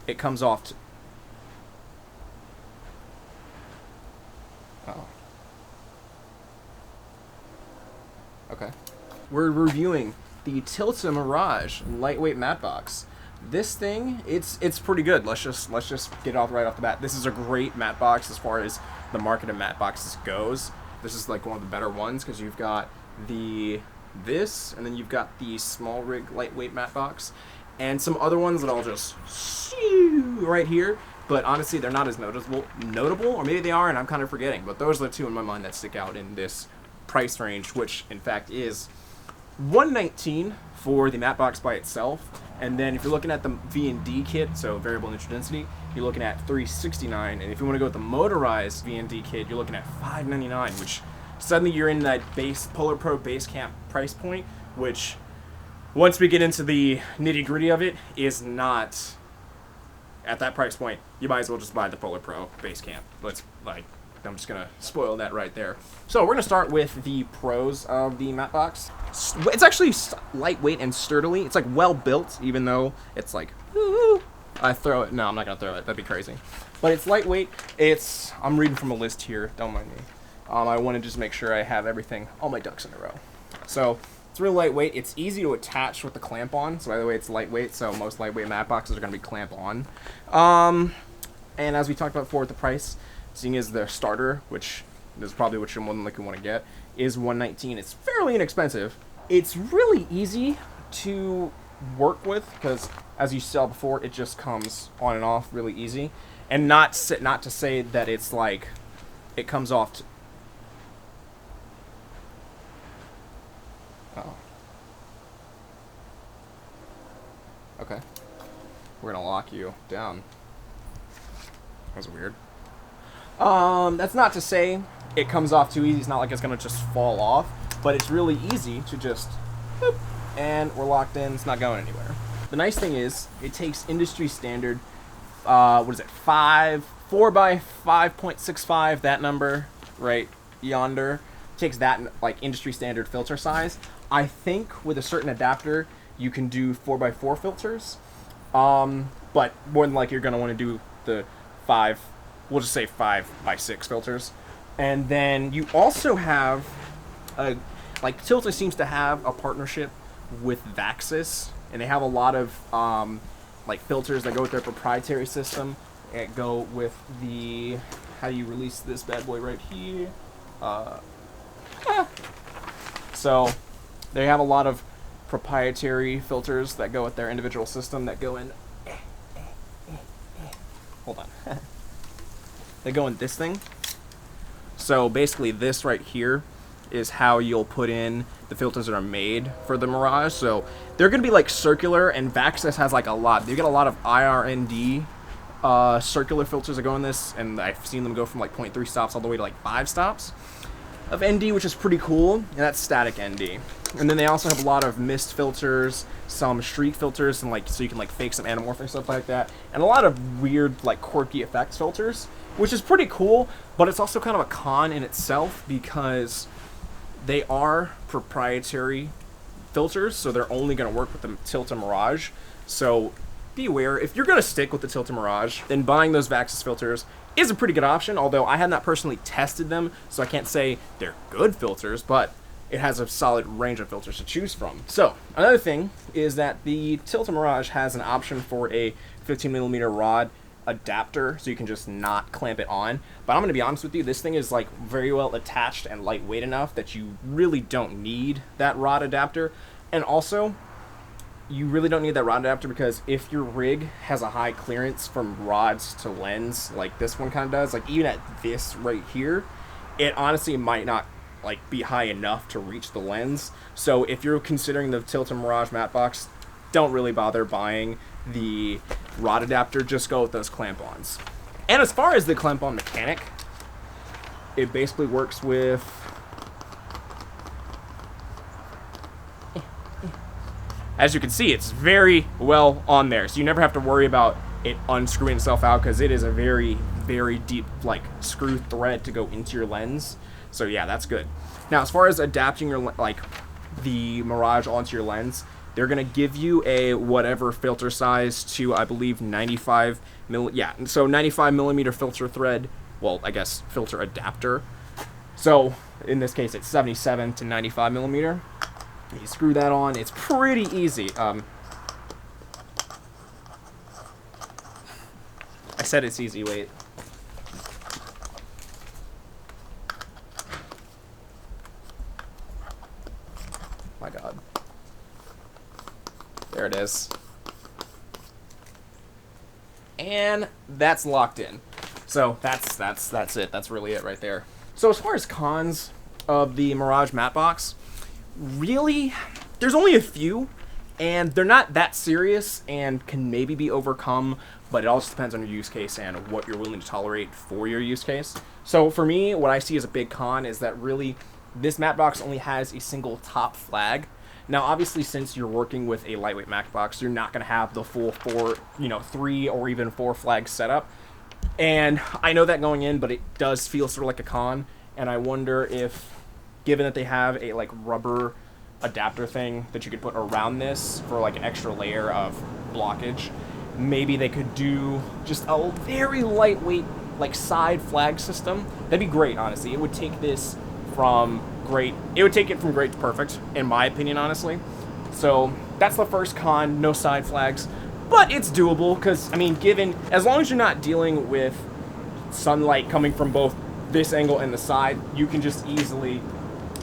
it comes off oh. Okay. We're reviewing the Tilta Mirage lightweight matte box. This thing, it's pretty good. Let's just get it off right off the bat. This is a great matte box as far as the market of matte boxes goes. This is like one of the better ones because you've got this, and then you've got the small rig lightweight matte box, and some other ones that I'll just right here. But honestly, they're not as notable, or maybe they are, and I'm kind of forgetting. But those are the two in my mind that stick out in this price range, which in fact is $119 for the matte box by itself. And then if you're looking at the VND kit, so variable neutral density, you're looking at $369. And if you want to go with the motorized VND kit, you're looking at $599, which suddenly you're in that base Polar Pro base camp price point, which once we get into the nitty gritty of it, is not at that price point. You might as well just buy the Polar Pro base camp. I'm just gonna spoil that right there. So we're gonna start with the pros of the matte box. It's actually lightweight and sturdily. It's like well built, even though it's like, no, I'm not gonna throw it. That'd be crazy. But it's lightweight. I'm reading from a list here. Don't mind me. I want to just make sure I have all my ducks in a row. So it's really lightweight. It's easy to attach with the clamp on. So by the way, it's lightweight. So most lightweight matte boxes are gonna be clamp on. And as we talked about before with the price, seeing as their starter, which is probably what you're more than likely want to get, is $119. It's fairly inexpensive. It's really easy to work with because, as you saw before, it just comes on and off really easy. And not to say that it's like it comes off. Oh. Okay. We're gonna lock you down. That was weird. That's not to say it comes off too easy. It's not like it's gonna just fall off, but it's really easy to just boop, and we're locked in. It's not going anywhere. The nice thing is it takes industry standard, 4 by 5.65, that number right yonder, takes that like industry standard filter size. I think with a certain adapter you can do 4x4 filters, but more than likely you're gonna want to do the 5. We'll just say 5x6 filters. And then you also have, Tilta seems to have a partnership with Vaxxis, and they have a lot of filters that go with their proprietary system and go with the, how do you release this bad boy right here? So they have a lot of proprietary filters that go with their individual system that go in. Hold on. They go in this thing. So basically this right here is how you'll put in the filters that are made for the Mirage. So they're going to be like circular, and Vaxxis has like a lot. They get a lot of IRND circular filters that go in this, and I've seen them go from like 0.3 stops all the way to like 5 stops of ND, which is pretty cool, and that's static ND. And then they also have a lot of mist filters, some streak filters, and so you can fake some anamorphic stuff like that, and a lot of weird quirky effects filters, which is pretty cool. But it's also kind of a con in itself because they are proprietary filters, so they're only going to work with the Tilta Mirage. So be aware, if you're going to stick with the Tilta Mirage, then buying those Vaxxis filters is a pretty good option, although I have not personally tested them, so I can't say they're good filters, but it has a solid range of filters to choose from. So another thing is that the Tilta Mirage has an option for a 15mm rod adapter, so you can just not clamp it on. But I'm going to be honest with you, this thing is very well attached and lightweight enough that you really don't need that rod adapter. And also, you really don't need that rod adapter because if your rig has a high clearance from rods to lens, like this one kind of does, even at this right here, it honestly might not be high enough to reach the lens. So if you're considering the Tilta Mirage Mattebox, don't really bother buying the rod adapter, just go with those clamp-ons. And as far as the clamp-on mechanic, it basically works with as you can see, it's very well on there, so you never have to worry about it unscrewing itself out because it is a very, very deep screw thread to go into your lens. So yeah, that's good. Now as far as adapting your the Mirage onto your lens, They're going to give you a whatever filter size to, I believe, 95 so 95 millimeter filter thread. Well, I guess filter adapter. So in this case, it's 77 to 95 millimeter. You screw that on. It's pretty easy. I said it's easy. Wait. My God. There it is. And that's locked in. So that's it. That's really it right there. So as far as cons of the Mirage Mattebox, really, there's only a few, and they're not that serious and can maybe be overcome, but it also depends on your use case and what you're willing to tolerate for your use case. So for me, what I see as a big con is that really this Mattebox only has a single top flag. Now, obviously, since you're working with a lightweight Mattebox, you're not going to have the full 3 or even 4 flags set up. And I know that going in, but it does feel sort of like a con. And I wonder if, given that they have a like rubber adapter thing that you could put around this for like an extra layer of blockage, maybe they could do just a very lightweight like side flag system. That'd be great, honestly. It would take this from great. It would take it from great to perfect, in my opinion, honestly. So that's the first con, no side flags. But it's doable, because, I mean, as long as you're not dealing with sunlight coming from both this angle and the side, you can just easily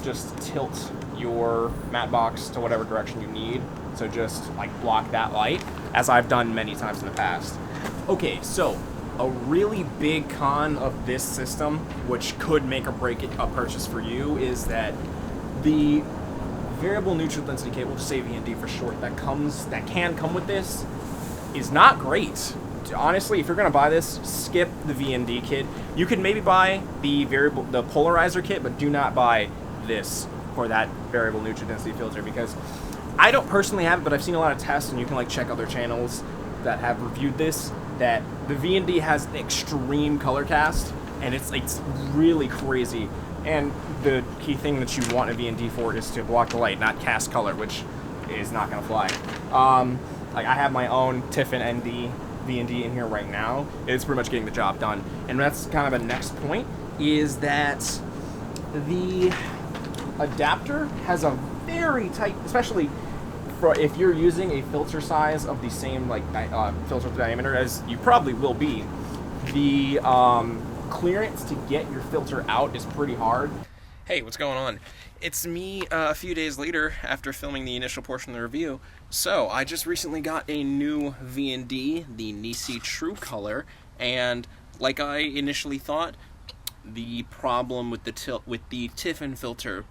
just tilt your Mattebox to whatever direction you need. So just, like, block that light, as I've done many times in the past. Okay, so a really big con of this system, which could make or break a purchase for you, is that the variable neutral density cable, just say VND for short, that can come with this is not great. Honestly, if you're gonna buy this, skip the VND kit. You could maybe buy the polarizer kit, but do not buy this for that variable neutral density filter, because I don't personally have it, but I've seen a lot of tests, and you can like check other channels that have reviewed this, that the VND has an extreme color cast, and it's really crazy. And the key thing that you want a VND for is to block the light, not cast color, which is not gonna fly. Like I have my own Tiffin ND VND in here right now. It's pretty much getting the job done. And that's kind of a next point, is that the adapter has a very tight, especially for if you're using a filter size of the same like filter diameter as you probably will be, the clearance to get your filter out is pretty hard. Hey, what's going on? It's me a few days later after filming the initial portion of the review. So, I just recently got a new VND, the Nisi True Color, and like I initially thought, the problem with the Tiffin filter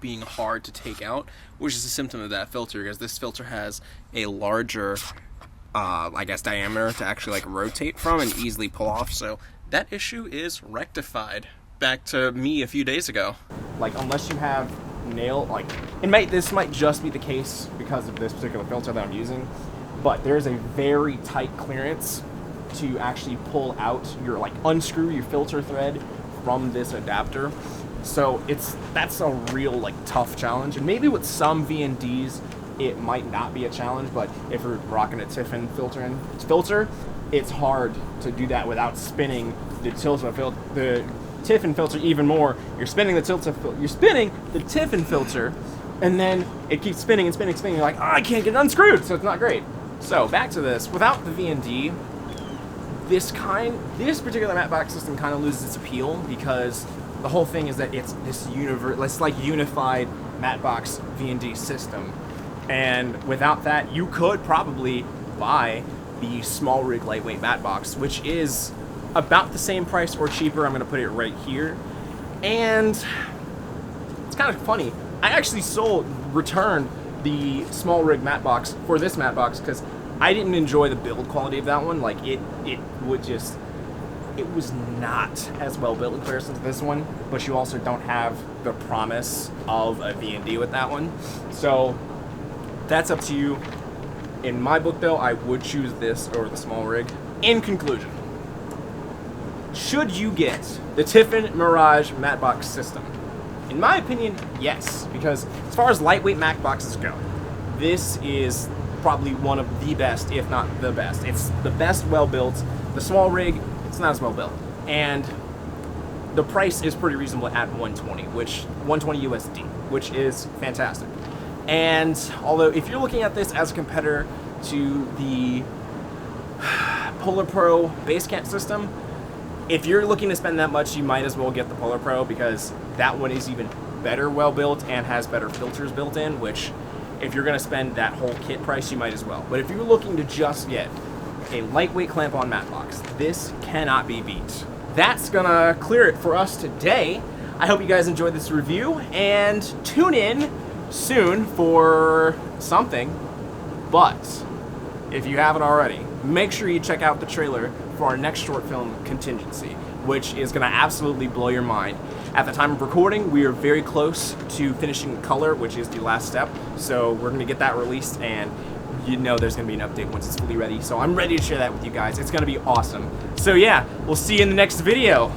being hard to take out, which is a symptom of that filter, because this filter has a larger, I guess, diameter to actually like rotate from and easily pull off, so that issue is rectified. Back to me a few days ago. Like, unless you have this might just be the case because of this particular filter that I'm using, but there's a very tight clearance to actually pull out your, like, unscrew your filter thread from this adapter. So that's a real, like, tough challenge. And maybe with some VNDs, it might not be a challenge, but if you're rocking a Tiffin filter, it's hard to do that without spinning the Tiffin filter even more. You're spinning the Tiffin filter, and then it keeps spinning and spinning and spinning. You're like, oh, I can't get it unscrewed, so it's not great. So back to this. Without the VND, this particular Mattebox system kind of loses its appeal, because the whole thing is that it's this unified Mattebox VND system, and without that, you could probably buy the small rig lightweight Mattebox, which is about the same price or cheaper. I'm going to put it right here. And it's kind of funny. I actually returned the small rig Mattebox for this Mattebox because I didn't enjoy the build quality of that one. Like, it was not as well built in comparison to this one, but you also don't have the promise of a VND with that one. So that's up to you. In my book, though, I would choose this over the small rig. In conclusion, should you get the Tiffin Mirage Mattebox system? In my opinion, yes, because as far as lightweight Matteboxes go, this is probably one of the best, if not the best. It's the best well built. The small rig, it's not as well built, and the price is pretty reasonable at 120, which 120 USD, which is fantastic. And although if you're looking at this as a competitor to the Polar Pro base camp system, if you're looking to spend that much, you might as well get the Polar Pro, because that one is even better well built and has better filters built in, which if you're going to spend that whole kit price, you might as well. But if you're looking to just get a lightweight clamp-on matte box, this cannot be beat. That's going to clear it for us today. I hope you guys enjoyed this review, and tune in soon for something. But if you haven't already, make sure you check out the trailer for our next short film, Contingency, which is going to absolutely blow your mind. At the time of recording, we are very close to finishing color, which is the last step. So we're going to get that released, and you know there's going to be an update once it's fully ready. So I'm ready to share that with you guys. It's going to be awesome. So yeah, we'll see you in the next video.